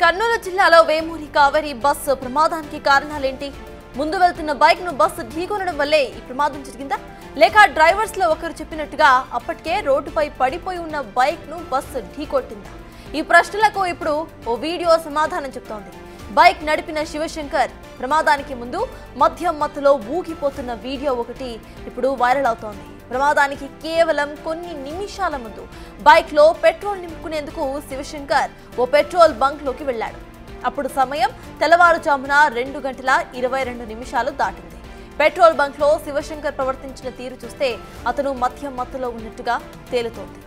కర్నూలు జిల్లాలో వేమూరి కావేరి బస్సు ప్రమాదానికి కారణాలేంటి? ముందు వెళ్తున్న బైక్ ను బస్సు ఢీకొనడం వల్లే ఈ ప్రమాదం జరిగిందా? లేక డ్రైవర్స్ లో ఒకరు చెప్పినట్టుగా అప్పటికే రోడ్డుపై పడిపోయి ఉన్న బైక్ ను బస్సు ఢీకొట్టిందా? ఈ ప్రశ్నలకు ఇప్పుడు ఓ వీడియో సమాధానం చెప్తోంది. బైక్ నడిపిన శివశంకర్ ప్రమాదానికి ముందు మద్యం మత్తులో ఊగిపోతున్న వీడియో ఒకటి ఇప్పుడు వైరల్ అవుతోంది. ప్రమాదానికి కేవలం కొన్ని నిమిషాల ముందు బైక్ లో పెట్రోల్ నింపుకునేందుకు శివశంకర్ ఓ పెట్రోల్ బంక్ లోకి వెళ్లాడు. అప్పుడు సమయం తెల్లవారుజామున 2:22 దాటింది. పెట్రోల్ బంక్ లో శివశంకర్ ప్రవర్తించిన తీరు చూస్తే అతను మద్యం మత్తులో ఉన్నట్టుగా తేలుతోంది.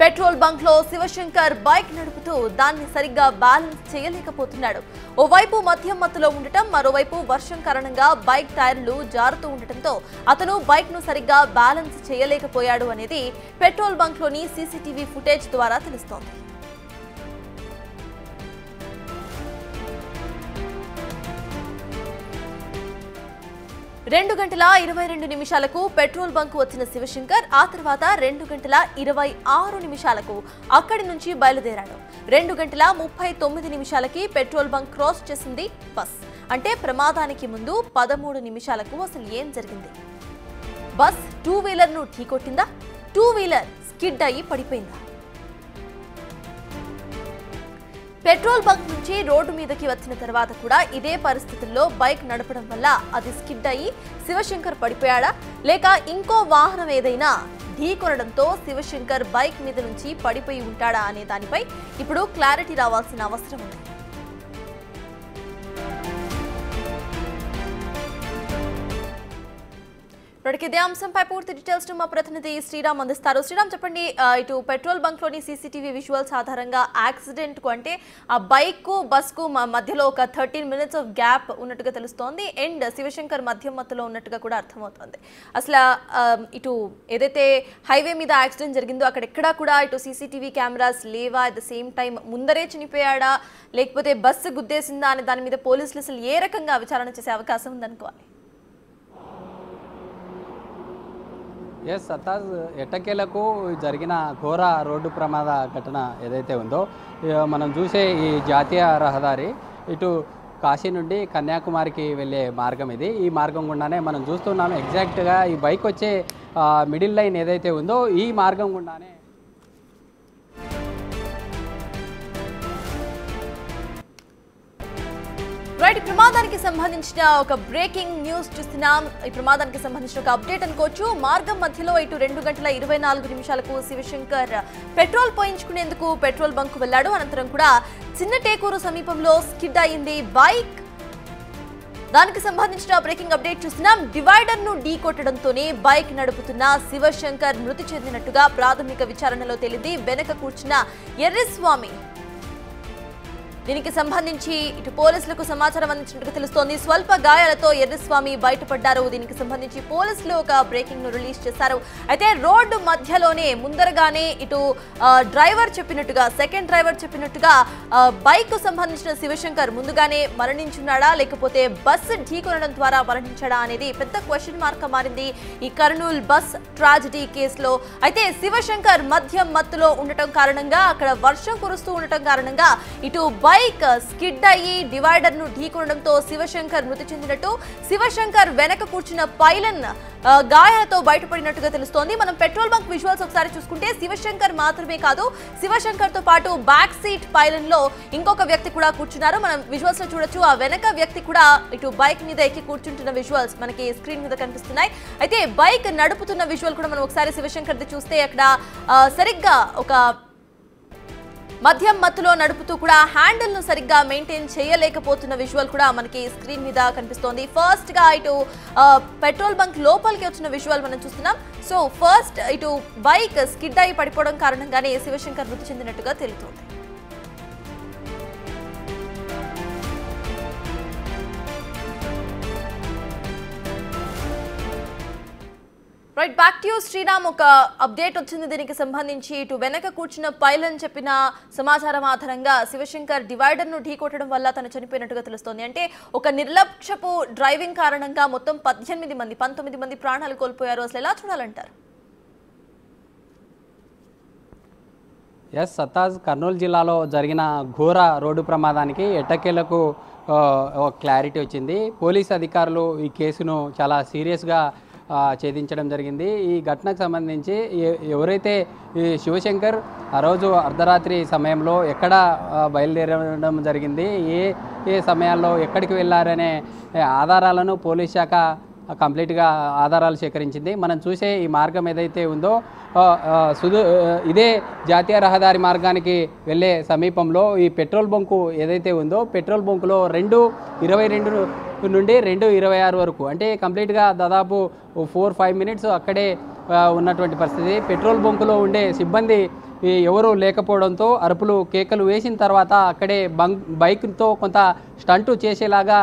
పెట్రోల్ బంక్ లో శివశంకర్ బైక్ నడుపుతూ దాన్ని సరిగ్గా బ్యాలెన్స్ చేయలేకపోతున్నాడు. ఓవైపు మద్యం మత్తులో ఉండటం, మరోవైపు వర్షం కారణంగా బైక్ టైర్లు జారుతూ ఉండటంతో అతను బైక్ ను సరిగ్గా బ్యాలెన్స్ చేయలేకపోయాడు అనేది పెట్రోల్ బంక్ లోని సీసీటీవీ ఫుటేజ్ ద్వారా తెలుస్తోంది. 2:22 పెట్రోల్ బంక్ వచ్చిన శివశంకర్ ఆ తర్వాత 2:26 అక్కడి నుంచి బయలుదేరాడు. 2:39 పెట్రోల్ బంక్ క్రాస్ చేసింది బస్. అంటే ప్రమాదానికి ముందు 13 నిమిషాలకు అసలు ఏం జరిగింది? బస్ టూ వీలర్ ను ఢీకొట్టిందా? టూ వీలర్ స్కిడ్ అయ్యి పడిపోయిందా? పెట్రోల్ బంక్ నుంచి రోడ్డు మీదకి వచ్చిన తర్వాత కూడా ఇదే పరిస్థితుల్లో బైక్ నడపడం వల్ల అది స్కిడ్ అయ్యి శివశంకర్ పడిపోయాడా? లేక ఇంకో వాహనం ఏదైనా ఢీకొనడంతో శివశంకర్ బైక్ మీద నుంచి పడిపోయి ఉంటాడా అనే దానిపై ఇప్పుడు క్లారిటీ రావాల్సిన అవసరం ఉంది. ఇదే అంశంపై పూర్తి డీటెయిల్స్ మా ప్రతినిధి శ్రీరామ్ అందిస్తారు. శ్రీరామ్, చెప్పండి, ఇటు పెట్రోల్ బంక్ లోని సీసీటీవీ విజువల్స్ ఆధారంగా యాక్సిడెంట్ కు అంటే ఆ బైక్ కు బస్ కు మధ్యలో ఒక 13 minutes ఆఫ్ గ్యాప్ ఉన్నట్టుగా తెలుస్తోంది. అండ్ శివశంకర్ మధ్యం మత్తులో ఉన్నట్టుగా కూడా అర్థమవుతోంది. అసలు ఇటు ఏదైతే హైవే మీద యాక్సిడెంట్ జరిగిందో అక్కడ ఎక్కడా కూడా ఇటు సీసీటీవీ కెమెరాస్ లేవా? అట్ ద సేమ్ టైం ముందరే చనిపోయాడా లేకపోతే బస్సు గుద్దేసిందా అనే దాని మీద పోలీసులు అసలు ఏ రకంగా విచారణ చేసే అవకాశం ఉందనుకోవాలి? ఎస్ సత్తాజ్, ఎట్టకేలకు జరిగిన ఘోర రోడ్డు ప్రమాద ఘటన ఏదైతే ఉందో మనం చూసే ఈ జాతీయ రహదారి ఇటు కాశీ నుండి కన్యాకుమారికి వెళ్ళే మార్గం ఇది. ఈ మార్గం గుండానే మనం చూస్తున్నాము. ఎగ్జాక్ట్గా ఈ బైక్ వచ్చే మిడిల్ లైన్ ఏదైతే ఉందో ఈ మార్గం గుండానే ప్రమాదానికి సంబంధించిన ఒక బ్రేకింగ్ న్యూస్ చూస్తున్నాం. ఈ ప్రమాదానికి సంబంధించిన ఒక అప్డేట్ అనుకోవచ్చు. మార్గం మధ్యలో ఇటు 2:24 శివశంకర్ పెట్రోల్ పోయించుకునేందుకు పెట్రోల్ బంక్ వెళ్లాడు. అనంతరం కూడా చిన్న టేకూరు సమీపంలో స్కిడ్ అయింది బైక్. దానికి సంబంధించిన బ్రేకింగ్ అప్డేట్ చూస్తున్నాం. డివైడర్ ను ఢీ కొట్టడంతోనే బైక్ నడుపుతున్న శివశంకర్ మృతి చెందినట్టుగా ప్రాథమిక విచారణలో తేలింది. వెనక కూర్చున్న ఎర్రిస్వామి దీనికి సంబంధించి ఇటు పోలీసులకు సమాచారం అందించినట్టుగా తెలుస్తోంది. స్వల్ప గాయాలతో ఎర్రస్వామి బయటపడ్డారు. దీనికి సంబంధించి పోలీసులు ఒక బ్రేకింగ్ ను రిలీజ్ చేశారు. అయితే రోడ్డు మధ్యలోనే ముందరగానే ఇటు డ్రైవర్ చెప్పినట్టుగా, సెకండ్ డ్రైవర్ చెప్పినట్టుగా బైక్ కు సంబంధించిన శివశంకర్ ముందుగానే మరణించున్నాడా లేకపోతే బస్సు ఢీకొనడం ద్వారా మరణించాడా అనేది పెద్ద క్వశ్చన్ మార్క్ గా మారింది ఈ కర్నూలు బస్ ట్రాజడీ కేసులో. అయితే శివశంకర్ మద్యం మత్తులో ఉండటం కారణంగా, అక్కడ వర్షం కురుస్తూ ఉండటం కారణంగా ఇటు బైక్ స్కిడ్ అయ్యి డివైడర్ ను ఢీకొనడంతో శివశంకర్ మృతి చెందినట్టు, శివశంకర్ వెనక కూర్చున్న పైలన్ గాయాలతో బయటపడినట్టుగా తెలుస్తోంది. మనం పెట్రోల్ బంక్ విజువల్స్ ఒకసారి చూసుకుంటే శివశంకర్ మాత్రమే కాదు, శివశంకర్ తో పాటు బ్యాక్ సీట్ పైలన్ లో ఇంకొక వ్యక్తి కూడా కూర్చున్నారు. మనం విజువల్స్ లో చూడొచ్చు. ఆ వెనక వ్యక్తి కూడా ఇటు బైక్ మీద ఎక్కి కూర్చుంటున్న విజువల్స్ మనకి స్క్రీన్ మీద కనిపిస్తున్నాయి. అయితే బైక్ నడుపుతున్న విజువల్ కూడా మనం ఒకసారి శివశంకర్ ది చూస్తే అక్కడ సరిగ్గా ఒక మద్యం మత్తులో నడుపుతూ కూడా హ్యాండిల్ ను సరిగ్గా మెయింటైన్ చేయలేకపోతున్న విజువల్ కూడా మనకి స్క్రీన్ మీద కనిపిస్తోంది. ఫస్ట్ గా ఇటు పెట్రోల్ బంక్ లోపలికి వచ్చిన విజువల్ మనం చూస్తున్నాం. సో ఫస్ట్ ఇటు బైక్ స్కిడ్ అయి పడిపోవడం కారణంగానే శివశంకర్ మృతి చెందినట్టుగా తెలుస్తోంది. Right, back to you Sriram. ఒక అప్డేట్ వచ్చింది దీనికి సంబంధించి. ఇటు వెనక కూర్చున్న పైలన్ చెప్పిన సమాచారం ఆధారంగా శివశంకర్ డివైడర్ ను ఢీకొట్టడం వల్ల తను చనిపోయినట్టుగా తెలుస్తోంది. అంటే ఒక నిర్లక్ష్యపు డ్రైవింగ్ కారణంగా మొత్తం 19 మంది ప్రాణాలు కోల్పోయారు. అసలు ఎలా చూడాలంటారు? ఎస్ సత్తాజ్, కర్నూలు జిల్లాలో జరిగిన ఘోర రోడ్డు ప్రమాదానికి ఎట్టకేలకు క్లారిటీ వచ్చింది. పోలీస్ అధికారులు ఈ కేసును చాలా సీరియస్గా ఛేదించడం జరిగింది. ఈ ఘటనకు సంబంధించి ఎవరైతే ఈ శివశంకర్ ఆ రోజు అర్ధరాత్రి సమయంలో ఎక్కడ బయలుదేరడం జరిగింది, ఏ ఏ సమయాల్లో ఎక్కడికి వెళ్ళారనే ఆధారాలను పోలీస్ శాఖ కంప్లీట్గా ఆధారాలు సేకరించింది. మనం చూసే ఈ మార్గం ఏదైతే ఉందో ఇదే జాతీయ రహదారి మార్గానికి వెళ్ళే సమీపంలో ఈ పెట్రోల్ బంకు ఏదైతే ఉందో పెట్రోల్ బంకులో 2:22 నుండి 2:26 వరకు అంటే కంప్లీట్గా దాదాపు 4-5 మినిట్స్ అక్కడే ఉన్నటువంటి పరిస్థితి. పెట్రోల్ బంకులో ఉండే సిబ్బంది ఎవరు లేకపోవడంతో అరుపులు కేకలు వేసిన తర్వాత అక్కడే బైక్తో కొంత స్టంటు చేసేలాగా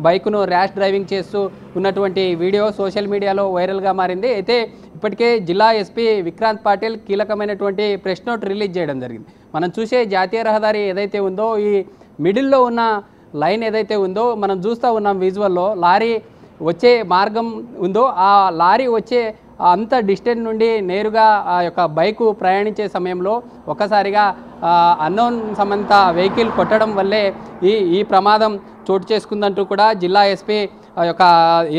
బైక్ను ర్యాష్ డ్రైవింగ్ చేస్తూ ఉన్నటువంటి వీడియో సోషల్ మీడియాలో వైరల్గా మారింది. అయితే ఇప్పటికే జిల్లా ఎస్పీ విక్రాంత్ పాటిల్ కీలకమైనటువంటి ప్రెస్ నోట్ రిలీజ్ చేయడం జరిగింది. మనం చూసే జాతీయ రహదారి ఏదైతే ఉందో ఈ మిడిల్లో ఉన్న లైన్ ఏదైతే ఉందో మనం చూస్తూ ఉన్నాం విజువల్లో, లారీ వచ్చే మార్గం ఉందో ఆ లారీ వచ్చే అంత డిస్టెన్స్ నుండి నేరుగా ఆ యొక్క బైకు ప్రయాణించే సమయంలో ఒక్కసారిగా అన్నోన్ సంబంధిత వెహికల్ కొట్టడం వల్లే ఈ ప్రమాదం చోటు చేసుకుందంటూ కూడా జిల్లా ఎస్పీ యొక్క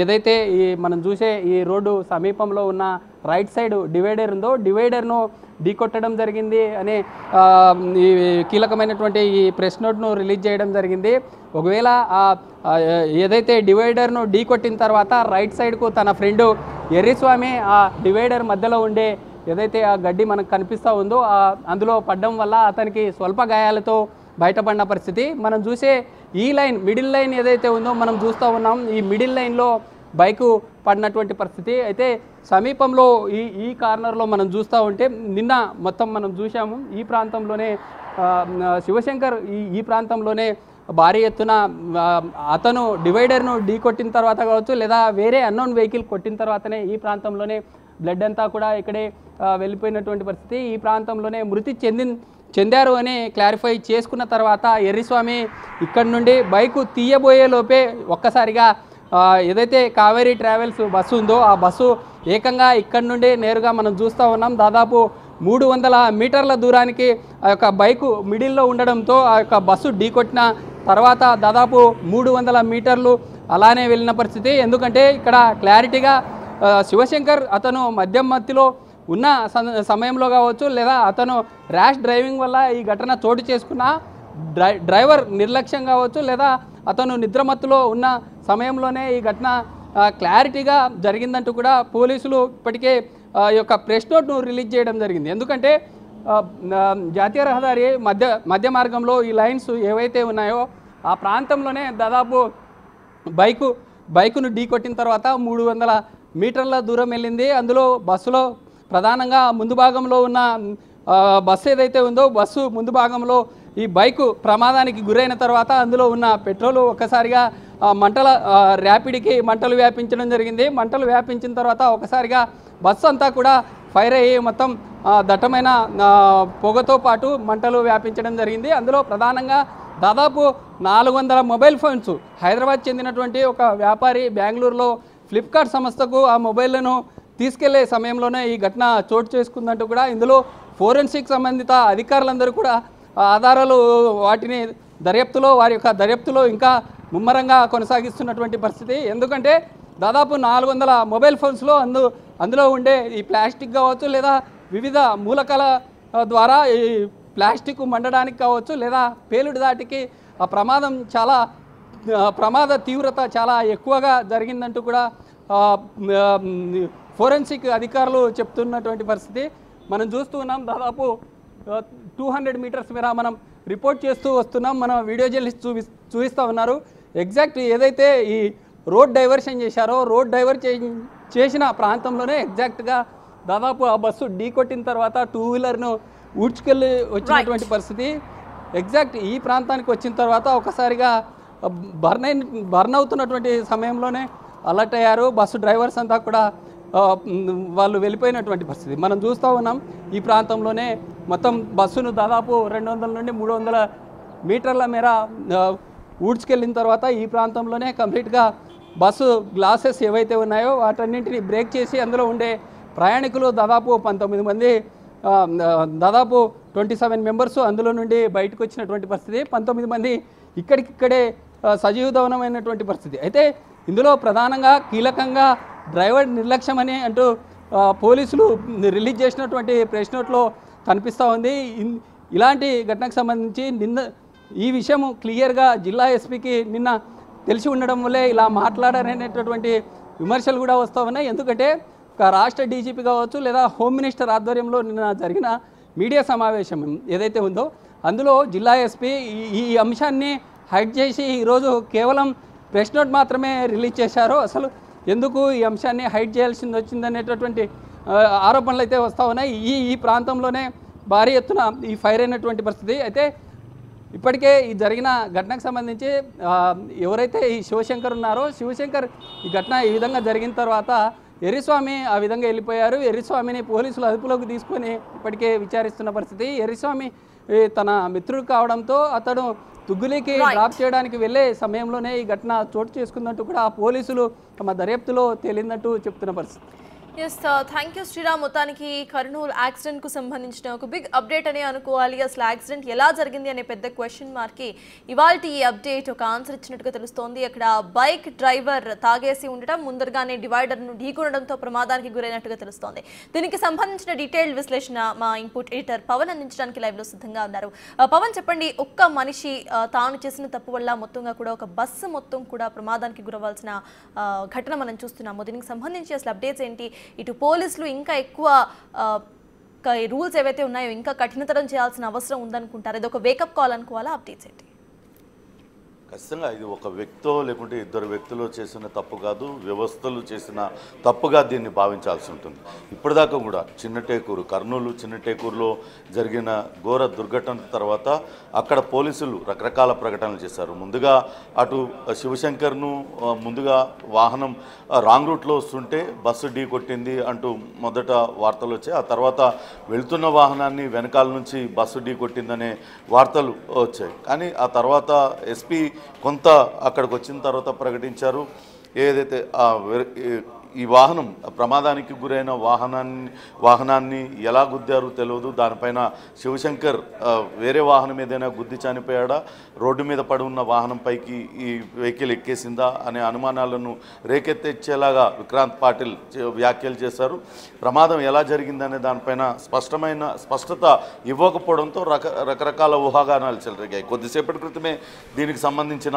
ఏదైతే మనం చూసే ఈ రోడ్డు సమీపంలో ఉన్న రైట్ సైడ్ డివైడర్ ఉందో డివైడర్ను ఢీకొట్టడం జరిగింది అనే ఈ కీలకమైనటువంటి ఈ ప్రెస్ నోట్ను రిలీజ్ చేయడం జరిగింది. ఒకవేళ ఏదైతే డివైడర్ను ఢీకొట్టిన తర్వాత రైట్ సైడ్కు తన ఫ్రెండు ఎర్రిస్వామి ఆ డివైడర్ మధ్యలో ఉండే ఏదైతే ఆ గడ్డి మనకు కనిపిస్తూ ఉందో అందులో పడడం వల్ల అతనికి స్వల్ప గాయాలతో బయటపడిన పరిస్థితి. మనం చూసే ఈ లైన్ మిడిల్ లైన్ ఏదైతే ఉందో మనం చూస్తూ ఉన్నాం, ఈ మిడిల్ లైన్లో బైకు పడినటువంటి పరిస్థితి. అయితే సమీపంలో ఈ కార్నర్లో మనం చూస్తూ ఉంటే నిన్న మొత్తం మనం చూసాము ఈ ప్రాంతంలోనే శివశంకర్ ఈ ప్రాంతంలోనే భారీ ఎత్తున అతను డివైడర్ను ఢీకొట్టిన తర్వాత కావచ్చు లేదా వేరే అన్నోన్ వెహికల్ కొట్టిన తర్వాతనే ఈ ప్రాంతంలోనే బ్లడ్ అంతా కూడా ఇక్కడే వెళ్ళిపోయినటువంటి పరిస్థితి. ఈ ప్రాంతంలోనే మృతి చెందారు అని క్లారిఫై చేసుకున్న తర్వాత ఎర్రిస్వామి ఇక్కడి నుండి బైకు తీయబోయే లోపే ఒక్కసారిగా ఏదైతే కావేరీ ట్రావెల్స్ బస్సు ఉందో ఆ బస్సు ఏకంగా ఇక్కడి నుండి నేరుగా మనం చూస్తూ ఉన్నాం. దాదాపు 300 మీటర్ల దూరానికి ఆ యొక్క బైకు మిడిల్లో ఉండడంతో ఆ యొక్క బస్సు ఢీకొట్టిన తర్వాత దాదాపు 300 మీటర్లు అలానే వెళ్ళిన పరిస్థితి. ఎందుకంటే ఇక్కడ క్లారిటీగా శివశంకర్ అతను మధ్యలో ఉన్న సమయంలో కావచ్చు లేదా అతను ర్యాష్ డ్రైవింగ్ వల్ల ఈ ఘటన చోటు చేసుకున్న డ్రైవర్ నిర్లక్ష్యం కావచ్చు లేదా అతను నిద్రమత్తులో ఉన్న సమయంలోనే ఈ ఘటన క్లారిటీగా జరిగిందంటూ కూడా పోలీసులు ఇప్పటికే ఈ యొక్క ప్రెస్ నోట్ను రిలీజ్ చేయడం జరిగింది. ఎందుకంటే జాతీయ రహదారి మధ్య మార్గంలో ఈ లైన్స్ ఏవైతే ఉన్నాయో ఆ ప్రాంతంలోనే దాదాపు బైకును ఢీకొట్టిన తర్వాత 300 మీటర్ల దూరం వెళ్ళింది. అందులో బస్సులో ప్రధానంగా ముందు భాగంలో ఉన్న బస్సు ఏదైతే ఉందో బస్సు ముందు భాగంలో ఈ బైకు ప్రమాదానికి గురైన తర్వాత అందులో ఉన్న పెట్రోలు ఒక్కసారిగా మంటల ర్యాపిడ్కి మంటలు వ్యాపించడం జరిగింది. మంటలు వ్యాపించిన తర్వాత ఒకసారిగా బస్సు అంతా కూడా ఫైర్ అయ్యి మొత్తం దట్టమైన పొగతో పాటు మంటలు వ్యాపించడం జరిగింది. అందులో ప్రధానంగా దాదాపు 400 మొబైల్ ఫోన్స్ హైదరాబాద్ చెందినటువంటి ఒక వ్యాపారి బెంగళూరులో ఫ్లిప్కార్ట్ సంస్థకు ఆ మొబైల్లను తీసుకెళ్లే సమయంలోనే ఈ ఘటన చోటు చేసుకుందంటూ కూడా ఇందులో ఫోరెన్సిక్ సంబంధిత అధికారులందరూ కూడా ఆధారాలు వాటిని వారి యొక్క దర్యాప్తులో ఇంకా ముమ్మరంగా కొనసాగిస్తున్నటువంటి పరిస్థితి. ఎందుకంటే దాదాపు 400 మొబైల్ ఫోన్స్లో అందులో ఉండే ఈ ప్లాస్టిక్ కావచ్చు లేదా వివిధ మూలకాల ద్వారా ఈ ప్లాస్టిక్ మండడానికి కావచ్చు లేదా పేలుడు దాటికి ఆ ప్రమాద తీవ్రత చాలా ఎక్కువగా జరిగిందంటూ కూడా ఫోరెన్సిక్ అధికారులు చెప్తున్నటువంటి పరిస్థితి మనం చూస్తూ ఉన్నాం. దాదాపు 200 మీటర్స్ మేర మనం రిపోర్ట్ చేస్తూ వస్తున్నాం. మన వీడియో జర్నలిస్ట్ చూపిస్తూ ఉన్నారు. ఎగ్జాక్ట్ ఏదైతే ఈ రోడ్ డైవర్షన్ చేశారో రోడ్ చేసిన ప్రాంతంలోనే ఎగ్జాక్ట్గా దాదాపు ఆ బస్సు ఢీకొట్టిన తర్వాత 2 వీలర్ను ఊడ్చుకెళ్ళి వచ్చినటువంటి పరిస్థితి. ఎగ్జాక్ట్ ఈ ప్రాంతానికి వచ్చిన తర్వాత ఒకసారిగా బర్న్ అవుతున్నటువంటి సమయంలోనే అలర్ట్ అయ్యారు. బస్సు డ్రైవర్స్ అంతా కూడా వాళ్ళు వెళ్ళిపోయినటువంటి పరిస్థితి మనం చూస్తూ ఉన్నాం. ఈ ప్రాంతంలోనే మొత్తం బస్సును దాదాపు 200 నుండి 300 మీటర్ల మేర ఊడ్చుకెళ్ళిన తర్వాత ఈ ప్రాంతంలోనే కంప్లీట్గా బస్సు గ్లాసెస్ ఏవైతే ఉన్నాయో వాటన్నింటినీ బ్రేక్ చేసి అందులో ఉండే ప్రయాణికులు దాదాపు 19 మంది దాదాపు 27 మెంబర్స్ అందులో నుండి బయటకు వచ్చినటువంటి పరిస్థితి, 19 మంది ఇక్కడికిక్కడే సజీవదవనమైనటువంటి పరిస్థితి. అయితే ఇందులో ప్రధానంగా కీలకంగా డ్రైవర్ నిర్లక్ష్యం అని అంటూ పోలీసులు రిలీజ్ చేసినటువంటి ప్రెస్ నోట్లో కనిపిస్తూ ఉంది. ఇలాంటి ఘటనకు సంబంధించి ఈ విషయం క్లియర్గా జిల్లా ఎస్పీకి నిన్న తెలిసి ఉండడం వల్లే ఇలా మాట్లాడారనేటటువంటి విమర్శలు కూడా వస్తూ ఉన్నాయి. ఎందుకంటే రాష్ట్ర డీజీపీ కావచ్చు లేదా హోమ్ మినిస్టర్ ఆధ్వర్యంలో నిన్న జరిగిన మీడియా సమావేశం ఏదైతే ఉందో అందులో జిల్లా ఎస్పీ ఈ అంశాన్ని హైడ్ చేసి ఈరోజు కేవలం ప్రెస్ నోట్ మాత్రమే రిలీజ్ చేశారు. అసలు ఎందుకు ఈ అంశాన్ని హైడ్ చేయాల్సి వచ్చిందనేటటువంటి ఆరోపణలు అయితే వస్తూ ఉన్నాయి. ఈ ప్రాంతంలోనే భారీ ఎత్తున ఈ ఫైర్ అయినటువంటి పరిస్థితి. అయితే ఇప్పటికే ఈ జరిగిన ఘటనకు సంబంధించి ఎవరైతే ఈ శివశంకర్ ఉన్నారో శివశంకర్ ఈ ఘటన ఈ విధంగా జరిగిన తర్వాత ఎర్రిస్వామి ఆ విధంగా వెళ్ళిపోయారు. ఎర్రిస్వామిని పోలీసులు అదుపులోకి తీసుకొని ఇప్పటికే విచారిస్తున్న పరిస్థితి. ఎర్రిస్వామి తన మిత్రుడు కావడంతో అతడు తుగ్గులికి డ్రాప్ చేయడానికి వెళ్ళే సమయంలోనే ఈ ఘటన చోటు చేసుకుందంటూ కూడా పోలీసులు తమ దర్యాప్తులో తేలిందంటూ చెప్తున్న పరిస్థితి. Yes, thank you Sriram. మొత్తానికి కర్నూలు యాక్సిడెంట్కు సంబంధించిన ఒక బిగ్ అప్డేట్ అని అనుకోవాలి. అసలు యాక్సిడెంట్ ఎలా జరిగింది అనే పెద్ద క్వశ్చన్ మార్క్కి ఇవాళ ఈ అప్డేట్ ఒక ఆన్సర్ ఇచ్చినట్టుగా తెలుస్తోంది. అక్కడ బైక్ డ్రైవర్ తాగేసి ఉండటం, ముందరగానే డివైడర్ను ఢీకొనడంతో ప్రమాదానికి గురైనట్టుగా తెలుస్తోంది. దీనికి సంబంధించిన డీటెయిల్డ్ విశ్లేషణ మా ఇన్పుట్ ఎడిటర్ పవన్ అందించడానికి లైవ్లో సిద్ధంగా ఉన్నారు. పవన్, చెప్పండి, ఒక్క మనిషి తాను చేసిన తప్పు వల్ల మొత్తంగా కూడా ఒక బస్సు మొత్తం కూడా ప్రమాదానికి గురవాల్సిన ఘటన మనం చూస్తున్నాము. దీనికి సంబంధించి అసలు అప్డేట్స్ ఏంటి? ఇటు పోలీసులు ఇంకా ఎక్కువ రూల్స్ ఏవైతే ఉన్నాయో ఇంకా కఠినతరం చేయాల్సిన అవసరం ఉందనుకుంటారు. ఇది ఒక వేకప్ కాల్ అనుకోవాలా? అప్డేట్స్ ఏంటి? ఖచ్చితంగా ఇది ఒక వ్యక్తో లేకుంటే ఇద్దరు వ్యక్తులు చేసిన తప్పు కాదు, వ్యవస్థలు చేసిన తప్పుగా దీన్ని భావించాల్సి ఉంటుంది. ఇప్పటిదాకా కూడా చిన్నటేకూరు, కర్నూలు చిన్నటేకూరులో జరిగిన ఘోర దుర్ఘటన తర్వాత అక్కడ పోలీసులు రకరకాల ప్రకటనలు చేశారు. ముందుగా అటు శివశంకర్ను ముందుగా వాహనం రాంగ్ రూట్లో వస్తుంటే బస్సు ఢీ కొట్టింది అంటూ మొదట వార్తలు వచ్చాయి. ఆ తర్వాత వెళ్తున్న వాహనాన్ని వెనకాల నుంచి బస్సు ఢీ కొట్టిందనే వార్తలు వచ్చాయి. కానీ ఆ తర్వాత ఎస్పీ కొంత అక్కడికి వచ్చిన తర్వాత ప్రకటించారు, ఏదైతే ఈ వాహనం ప్రమాదానికి గురైన వాహనాన్ని ఎలా గుద్దారో తెలియదు. దానిపైన శివశంకర్ వేరే వాహనం ఏదైనా గుద్ది చనిపోయాడా, రోడ్డు మీద పడి ఉన్న వాహనంపైకి ఈ వెహికల్ ఎక్కేసిందా అనే అనుమానాలను రేకెత్తించేలాగా విక్రాంత్ పాటిల్ వ్యాఖ్యలు చేశారు. ప్రమాదం ఎలా జరిగిందనే దానిపైన స్పష్టత ఇవ్వకపోవడంతో రకరకాల ఊహాగానాలు చెలరేగాయి. కొద్దిసేపటి క్రితమే దీనికి సంబంధించిన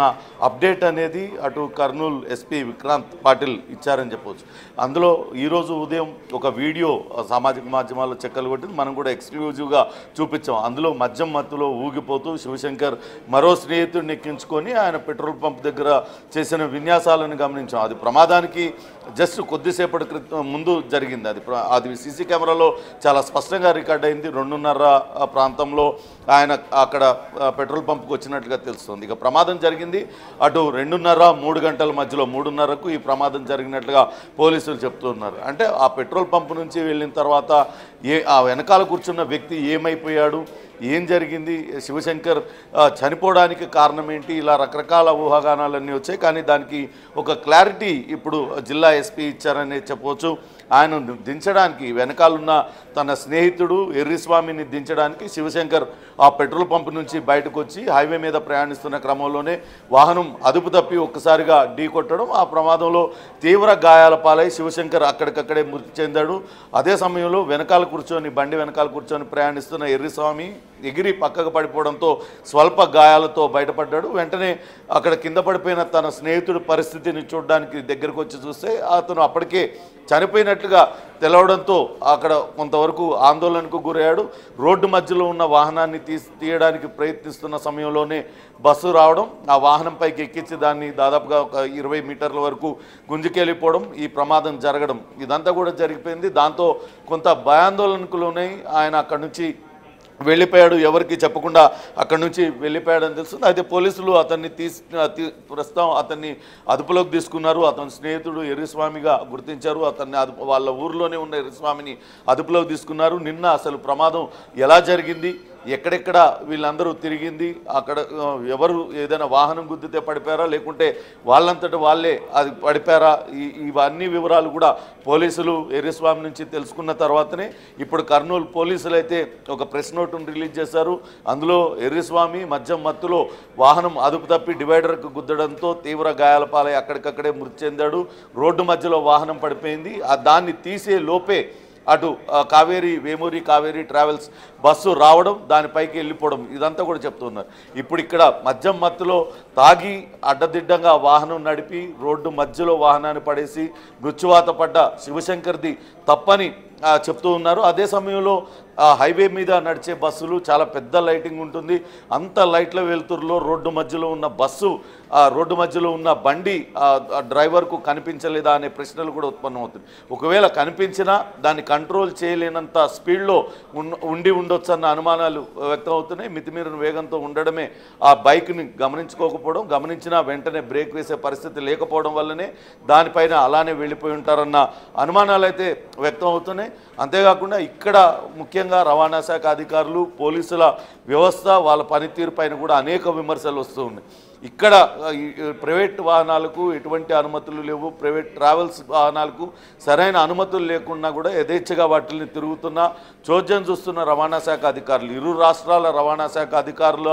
అప్డేట్ అనేది అటు కర్నూలు ఎస్పీ విక్రాంత్ పాటిల్ ఇచ్చారని చెప్పవచ్చు. అందులో ఈరోజు ఉదయం ఒక వీడియో సామాజిక మాధ్యమాల్లో చెక్కలు కొట్టింది, మనం కూడా ఎక్స్క్లూజివ్గా చూపించాం. అందులో మద్యం మత్తులో ఊగిపోతూ శివశంకర్ మరో స్నేహితుడిని ఎక్కించుకొని ఆయన పెట్రోల్ పంప్ దగ్గర చేసిన విన్యాసాలను గమనించాం. అది ప్రమాదానికి జస్ట్ కొద్దిసేపటి క్రితం ముందు జరిగింది. అది సీసీ కెమెరాలో చాలా స్పష్టంగా రికార్డ్ అయింది. 2:30 ప్రాంతంలో ఆయన అక్కడ పెట్రోల్ పంప్కి వచ్చినట్లుగా తెలుస్తుంది. ఇక ప్రమాదం జరిగింది అటు 2:30, 3 గంటల మధ్యలో 3:30కు ఈ ప్రమాదం జరిగినట్లుగా పోలీసులు చెప్తున్నారు. అంటే ఆ పెట్రోల్ పంప్ నుంచి వెళ్ళిన తర్వాత ఆ వెనకాల కూర్చున్న వ్యక్తి ఏమైపోయాడు, ఏం జరిగింది, శివశంకర్ చనిపోవడానికి కారణం ఏంటి, ఇలా రకరకాల ఊహాగానాలన్నీ వచ్చాయి. కానీ దానికి ఒక క్లారిటీ ఇప్పుడు జిల్లా ఎస్పీ ఇచ్చారని చెప్పవచ్చు. ఆయన దించడానికి వెనకాలన్న తన స్నేహితుడు ఎర్రిస్వామిని దించడానికి శివశంకర్ ఆ పెట్రోల్ పంప్ నుంచి బయటకు వచ్చి హైవే మీద ప్రయాణిస్తున్న క్రమంలోనే వాహనం అదుపు తప్పి ఒక్కసారిగా ఢీ కొట్టడం, ఆ ప్రమాదంలో తీవ్ర గాయాల పాలై శివశంకర్ అక్కడికక్కడే మృతి చెందాడు. అదే సమయంలో బండి వెనకాల కూర్చొని ప్రయాణిస్తున్న ఎర్రిస్వామి ఎగిరి పక్కకు పడిపోవడంతో స్వల్ప గాయాలతో బయటపడ్డాడు. వెంటనే అక్కడ కింద పడిపోయిన తన స్నేహితుడి పరిస్థితిని చూడడానికి దగ్గరకు వచ్చి చూస్తే అతను అప్పటికే చనిపోయినట్లుగా తెలవడంతో అక్కడ కొంతవరకు ఆందోళనకు గురయ్యాడు. రోడ్డు మధ్యలో ఉన్న వాహనాన్ని తీయడానికి ప్రయత్నిస్తున్న సమయంలోనే బస్సు రావడం, ఆ వాహనంపైకి ఎక్కించి దాన్ని దాదాపుగా ఒక 20 మీటర్ల వరకు గుంజుకెళ్ళిపోవడం, ఈ ప్రమాదం జరగడం, ఇదంతా కూడా జరిగిపోయింది. దాంతో కొంత భయాందోళనకు లోనై ఆయన అక్కడి నుంచి వెళ్ళిపోయాడు. ఎవరికి చెప్పకుండా అక్కడి నుంచి వెళ్ళిపోయాడని తెలుస్తుంది. అయితే పోలీసులు అతన్ని ప్రస్తుతం అతన్ని అదుపులోకి తీసుకున్నారు. అతని స్నేహితుడు ఎర్రిస్వామిగా గుర్తించారు. అతన్ని వాళ్ళ ఊరిలోనే ఉన్న ఎర్రిస్వామిని అదుపులోకి తీసుకున్నారు. నిన్న అసలు ప్రమాదం ఎలా జరిగింది, ఎక్కడెక్కడ వీళ్ళందరూ తిరిగింది, అక్కడ ఎవరు ఏదైనా వాహనం గుద్దితే పడిపోయారా లేకుంటే వాళ్ళంతటి వాళ్ళే అది పడిపోయారా, ఇవన్నీ వివరాలు కూడా పోలీసులు ఎర్రస్వామి నుంచి తెలుసుకున్న తర్వాతనే ఇప్పుడు కర్నూలు పోలీసులు అయితే ఒక ప్రెస్ నోటును రిలీజ్ చేశారు. అందులో ఎర్రస్వామి మద్యం మత్తులో వాహనం అదుపు తప్పి డివైడర్కు గుద్దడంతో తీవ్ర గాయాల పాలై అక్కడికక్కడే మృతి చెందాడు. రోడ్డు మధ్యలో వాహనం పడిపోయింది. దాన్ని తీసే లోపే అటు వేమూరి కావేరీ ట్రావెల్స్ బస్సు రావడం, దానిపైకి వెళ్ళిపోవడం, ఇదంతా కూడా చెప్తున్నారు. ఇప్పుడు ఇక్కడ మద్యం మత్తులో తాగి అడ్డదిడ్డంగా వాహనం నడిపి రోడ్డు మధ్యలో వాహనాన్ని పడేసి మృత్యువాత పడ్డ శివశంకర్ది తప్పని చెప్తూ ఉన్నారు. అదే సమయంలో హైవే మీద నడిచే బస్సులు చాలా పెద్ద లైటింగ్ ఉంటుంది. అంత లైట్ల వెలుతురులో రోడ్డు మధ్యలో ఉన్న బస్సు, రోడ్డు మధ్యలో ఉన్న బండి డ్రైవర్కు కనిపించలేదా అనే ప్రశ్నలు కూడా ఉత్పన్నమవుతుంది. ఒకవేళ కనిపించినా దాన్ని కంట్రోల్ చేయలేనంత స్పీడ్లో ఉండి ఉండొచ్చు అన్న అనుమానాలు వ్యక్తం అవుతున్నాయి. మితిమీరిన వేగంతో ఉండడమే ఆ బైక్ని గమనించుకోకపోవడం, గమనించినా వెంటనే బ్రేక్ వేసే పరిస్థితి లేకపోవడం వల్లనే దానిపైన అలానే వెళ్ళిపోయి ఉంటారన్న అనుమానాలు అయితే వ్యక్తం అవుతున్నాయి. అంతేకాకుండా ఇక్కడ ముఖ్యంగా రవాణా శాఖ అధికారులు, పోలీసుల వ్యవస్థ, వాళ్ళ పనితీరు పైన కూడా అనేక విమర్శలు వస్తూ ఉన్నాయి. ఇక్కడ ప్రైవేట్ వాహనాలకు ఎటువంటి అనుమతులు లేవు, ప్రైవేట్ ట్రావెల్స్ వాహనాలకు సరైన అనుమతులు లేకుండా కూడా యథేచ్ఛగా వాటిని తిరుగుతున్న చోద్యం చూస్తున్న రవాణా శాఖ అధికారులు, ఇరు రాష్ట్రాల రవాణా శాఖ అధికారుల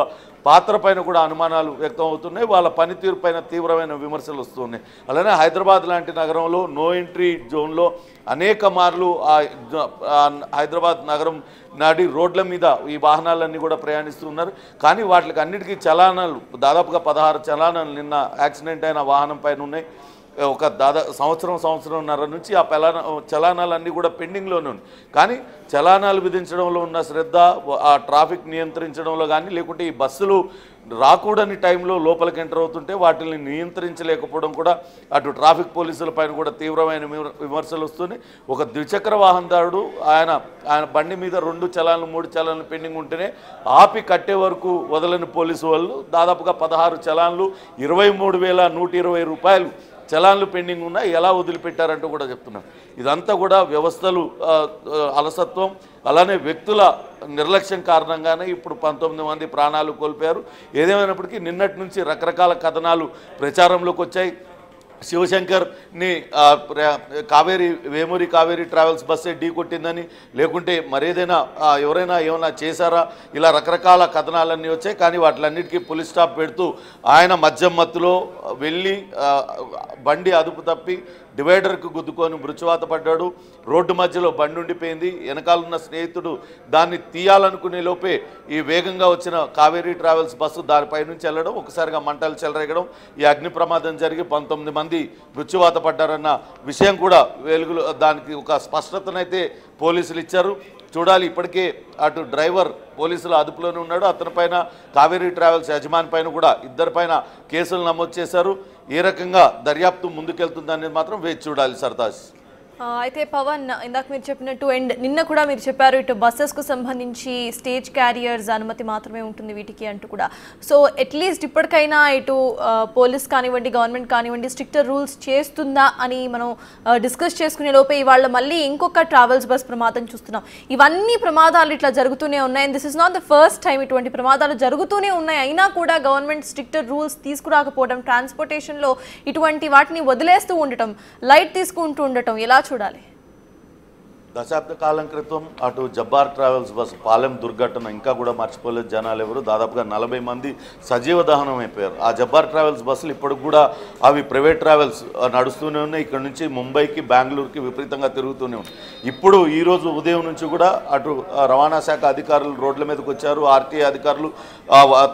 పాత్ర పైన కూడా అనుమానాలు వ్యక్తం అవుతున్నాయి. వాళ్ళ పనితీరు పైన తీవ్రమైన విమర్శలు వస్తున్నాయి. అలానే హైదరాబాద్ లాంటి నగరంలో నో ఎంట్రీ జోన్లో అనేక మార్లు హైదరాబాద్ నగరం నాటి రోడ్ల మీద ఈ వాహనాలన్నీ కూడా ప్రయాణిస్తున్నారు. కానీ వాటికి అన్నిటికీ చలానాలు, దాదాపుగా 16 చలానాలు నిన్న యాక్సిడెంట్ అయిన వాహనం పైన ఉన్నాయి. ఒక సంవత్సరంన్నర నుంచి ఆ చలానాలన్నీ కూడా పెండింగ్లోనే ఉన్నాయి. కానీ చలానాలు విధించడంలో ఉన్న శ్రద్ధ, ఆ ట్రాఫిక్ నియంత్రించడంలో కానీ, లేకుంటే ఈ బస్సులు రాకూడని టైంలో లోపలికి ఎంటర్ అవుతుంటే వాటిని నియంత్రించలేకపోవడం కూడా అటు ట్రాఫిక్ పోలీసుల పైన కూడా తీవ్రమైన విమర్శలు వస్తున్నాయి. ఒక ద్విచక్ర వాహనదారుడు ఆయన బండి మీద 2 చలాన్లు 3 చలాన్లు పెండింగ్ ఉంటేనే ఆపి కట్టే వరకు వదలని పోలీసు వాళ్ళు దాదాపుగా 16 చలాన్లు 23,120 రూపాయలు చలాన్లు పెండింగ్ ఉన్నాయి, ఎలా వదిలిపెట్టారంటూ కూడా చెప్తున్నారు. ఇదంతా కూడా వ్యవస్థలు అలసత్వం, అలానే వ్యక్తుల నిర్లక్ష్యం కారణంగానే ఇప్పుడు 19 మంది ప్రాణాలు కోల్పోయారు. ఏదేమైనప్పటికీ నిన్నటి నుంచి రకరకాల కథనాలు ప్రచారంలోకి వచ్చాయి. శివశంకర్ని వేమూరి కావేరీ ట్రావెల్స్ బస్సే ఢీ కొట్టిందని, లేకుంటే మరేదైనా ఎవరైనా ఏమైనా చేశారా, ఇలా రకరకాల కథనాలన్నీ వచ్చాయి. కానీ వాటిలన్నిటికీ పులి స్టాప్ పెడుతూ ఆయన మద్యం మత్తులో వెళ్ళి బండి అదుపు తప్పి డివైడర్కు గుద్దుకొని మృత్యువాత పడ్డాడు. రోడ్డు మధ్యలో బండి ఉండిపోయింది. వెనకాలన్న స్నేహితుడు దాన్ని తీయాలనుకునే లోపే ఈ వేగంగా వచ్చిన కావేరీ ట్రావెల్స్ బస్సు దానిపై నుంచి వెళ్ళడం, ఒకసారిగా మంటలు చెలరేగడం, ఈ అగ్ని ప్రమాదం జరిగి 19 మంది మృత్యువాత పడ్డారన్న విషయం కూడా వెలుగులో, దానికి ఒక స్పష్టతనైతే పోలీసులు ఇచ్చారు. చూడాలి. ఇప్పటికే అటు డ్రైవర్ పోలీసుల అదుపులోనే ఉన్నాడు. అతని పైన కావేరీ ట్రావెల్స్ యజమాని పైన కూడా ఇద్దరిపైన కేసులు నమోదు చేశారు. ఏ రకంగా దర్యాప్తు ముందుకెళ్తుందనేది మాత్రం వేచి చూడాలి. సర్తాజ్. అయితే పవన్, ఇందాక మీరు చెప్పినట్టు అండ్ నిన్న కూడా మీరు చెప్పారు ఇటు బస్సెస్కు సంబంధించి స్టేజ్ క్యారియర్స్ అనుమతి మాత్రమే ఉంటుంది వీటికి అంటూ కూడా. సో అట్లీస్ట్ ఇప్పటికైనా ఇటు పోలీస్ కానివ్వండి, గవర్నమెంట్ కానివ్వండి స్ట్రిక్టర్ రూల్స్ చేస్తుందా అని మనం డిస్కస్ చేసుకునే లోపే ఇవాళ మళ్ళీ ఇంకొక ట్రావెల్స్ బస్ ప్రమాదం చూస్తున్నాం. ఇవన్నీ ప్రమాదాలు ఇట్లా జరుగుతూనే ఉన్నాయి. This is not the first time ఇటువంటి ప్రమాదాలు జరుగుతూనే ఉన్నాయి. అయినా కూడా గవర్నమెంట్ స్ట్రిక్టర్ రూల్స్ తీసుకురాకపోవడం, ట్రాన్స్పోర్టేషన్లో ఇటువంటి వాటిని వదిలేస్తూ ఉండటం, లైట్ తీసుకుంటూ ఉండటం ఎలా చూడాలి? దశాబ్ద కాలం క్రితం అటు జబ్బార్ ట్రావెల్స్ బస్సు పాలెం దుర్ఘటన ఇంకా కూడా మర్చిపోలేదు జనాలు ఎవరు. దాదాపుగా 40 మంది సజీవ దహనం అయిపోయారు. ఆ జబ్బార్ ట్రావెల్స్ బస్సులు ఇప్పటికి కూడా అవి ప్రైవేట్ ట్రావెల్స్ నడుస్తూనే ఉన్నాయి. ఇక్కడ నుంచి ముంబైకి, బెంగళూరుకి విపరీతంగా తిరుగుతూనే ఉన్నాయి. ఇప్పుడు ఈరోజు ఉదయం నుంచి కూడా అటు రవాణా శాఖ అధికారులు రోడ్ల మీదకి వచ్చారు. ఆర్టీఏ అధికారులు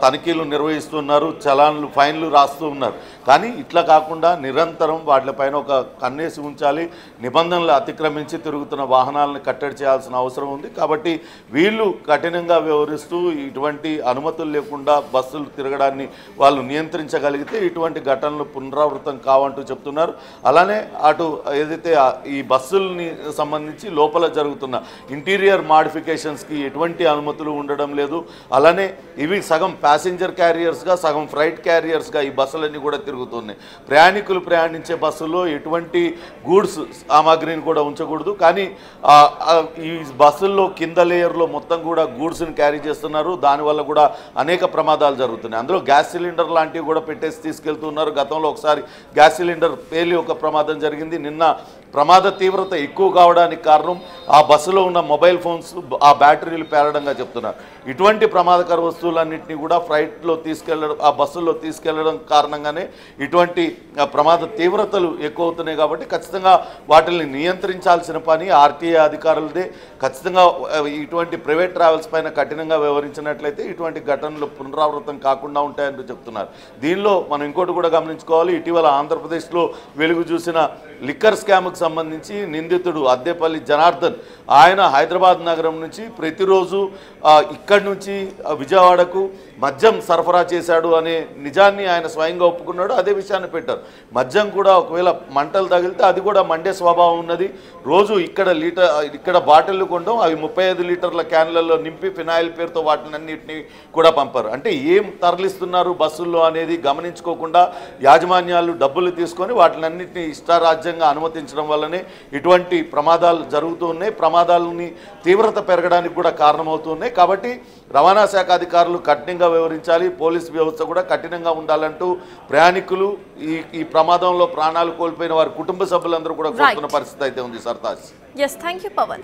తనిఖీలు నిర్వహిస్తున్నారు, చలాన్లు, ఫైన్లు రాస్తూ ఉన్నారు. కానీ ఇట్లా కాకుండా నిరంతరం వాటిపైన ఒక కన్నేసి ఉంచాలి. నిబంధనలు అతిక్రమించి తిరుగుతున్న వాహనాలను కట్టడి చేయాల్సిన అవసరం ఉంది. కాబట్టి వీళ్ళు కఠినంగా వ్యవహరిస్తూ ఇటువంటి అనుమతులు లేకుండా బస్సులు తిరగడాన్ని వాళ్ళు నియంత్రించగలిగితే ఇటువంటి ఘటనలు పునరావృతం కావంటూ చెప్తున్నారు. అలానే అటు ఏదైతే ఈ బస్సుల్ని సంబంధించి లోపల జరుగుతున్న ఇంటీరియర్ మాడిఫికేషన్స్కి ఎటువంటి అనుమతులు ఉండడం లేదు. అలానే ఇవి సగం ప్యాసింజర్ క్యారియర్స్గా, సగం ఫ్రైట్ క్యారియర్స్గా ఈ బస్సులన్నీ కూడా తిరుగుతున్నాయి. ప్రయాణికులు ప్రయాణించే బస్సుల్లో ఎటువంటి గూడ్స్ సామాగ్రిని కూడా ఉంచకూడదు. కానీ ఈ బస్సుల్లో కింద లేయర్లో మొత్తం కూడా గూడ్స్ని క్యారీ చేస్తున్నారు. దానివల్ల కూడా అనేక ప్రమాదాలు జరుగుతున్నాయి. అందులో గ్యాస్ సిలిండర్ లాంటివి కూడా పెట్టేసి తీసుకెళ్తున్నారు. గతంలో ఒకసారి గ్యాస్ సిలిండర్ పేలి ఒక ప్రమాదం జరిగింది. నిన్న ప్రమాద తీవ్రత ఎక్కువ కావడానికి కారణం ఆ బస్సులో ఉన్న మొబైల్ ఫోన్స్, ఆ బ్యాటరీలు పేలడంగా చెప్తున్నారు. ఇటువంటి ప్రమాదకర వస్తువులన్నింటినీ కూడా ఫ్లైట్లో తీసుకెళ్లడం, ఆ బస్సుల్లో తీసుకెళ్లడం కారణంగానే ఇటువంటి ప్రమాద తీవ్రతలు ఎక్కువ అవుతున్నాయి. కాబట్టి ఖచ్చితంగా వాటిని నియంత్రించాల్సిన పని ఆర్టీఏ అధికారులదే. ఖచ్చితంగా ఇటువంటి ప్రైవేట్ ట్రావెల్స్ పైన కఠినంగా వ్యవహరించినట్లయితే ఇటువంటి ఘటనలు పునరావృతం కాకుండా ఉంటాయని చెప్తున్నారు. దీనిలో మనం ఇంకోటి కూడా గమనించుకోవాలి. ఇటీవల ఆంధ్రప్రదేశ్లో వెలుగు చూసిన లిక్కర్ స్కామ్కు సంబంధించి నిందితుడు అద్దెపల్లి జనార్దన్, ఆయన హైదరాబాద్ నగరం నుంచి ప్రతిరోజు ఇక్కడి నుంచి విజయవాడకు మద్యం సరఫరా చేశాడు అనే నిజాన్ని ఆయన స్వయంగా ఒప్పుకున్నాడు. అదే విషయాన్ని పెట్టారు. మద్యం కూడా ఒకవేళ మంటలు తగిలితే అది కూడా మండే స్వభావం ఉన్నది. రోజు ఇక్కడ బాటిళ్లు కొనడం, అవి 35 లీటర్ల క్యాన్లలో నింపి ఫినాయిల్ పేరుతో వాటినన్నింటినీ కూడా పంపారు. అంటే ఏం తరలిస్తున్నారు బస్సుల్లో అనేది గమనించుకోకుండా యాజమాన్యాలు డబ్బులు తీసుకొని వాటినన్నింటినీ ఇష్టారాజ్యంగా అనుమతించడం వల్లనే ఇటువంటి ప్రమాదాలు జరుగుతూ ఉన్నాయి. ప్రమాదాలని తీవ్రత పెరగడానికి కూడా కారణమవుతున్నాయి. కాబట్టి రవాణా శాఖ అధికారులు కఠినంగా వ్యవహరించాలి. పోలీస్ వ్యవస్థ కూడా కఠినంగా ఉండాలంటూ ప్రయాణికులు, ఈ ప్రమాదంలో ప్రాణాలు కోల్పోయిన వారి కుటుంబ సభ్యులందరూ కూడా కోరుతున్న పరిస్థితి అయితే ఉంది. Sartaj. Yes, thank you, Pawan.